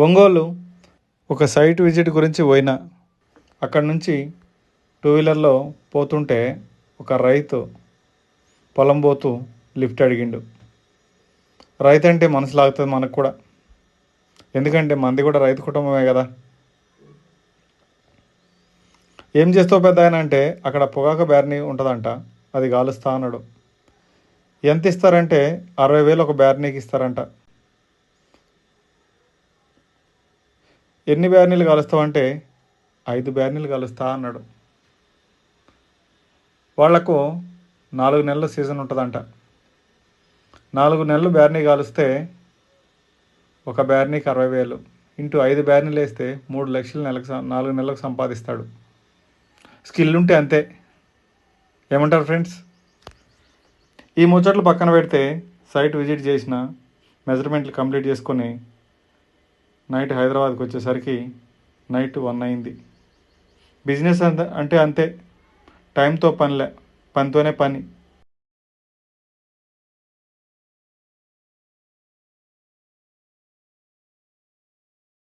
ఒంగోలు ఒక site visit గురించి పోయినా. అక్కడి నుంచి టూ వీలర్లో పోతుంటే ఒక రైతు పొలం పోతూ లిఫ్ట్ అడిగిండు. రైతు అంటే మనసు లాగుతుంది మనకు కూడా, ఎందుకంటే మంది కూడా రైతు కుటుంబమే కదా. ఏం చేస్తావు పెద్ద ఆయన అంటే, అక్కడ పొగాకు బ్యార్నీ ఉంటుందంట, అది కాలుస్తా అన్నాడు. ఎంత ఇస్తారంటే 60,000 ఒక బ్యార్నీకి ఇస్తారంట. ఎన్ని బ్యార్నీలు కలుస్తావంటే 5 బ్యార్నీలు కలుస్తా అన్నాడు. వాళ్లకు 4 నెలల సీజన్ ఉంటుందంట. 4 నెలలు బ్యార్నీ కాలుస్తే ఒక బ్యార్నీకి 60,000 ఇంటూ 5 బ్యార్నీలు వేస్తే 3 లక్షలు నెలకు 4 నెలలకు సంపాదిస్తాడు. స్కిల్ ఉంటే అంతే. ఏమంటారు ఫ్రెండ్స్? ఈ ముచ్చట్లు పక్కన పెడితే సైట్ విజిట్ చేసిన, మెజర్మెంట్లు కంప్లీట్ చేసుకొని నైట్ హైదరాబాద్కి వచ్చేసరికి నైట్ 1 అయింది. బిజినెస్ అంటే అంతే, టైంతో పనితోనే పని.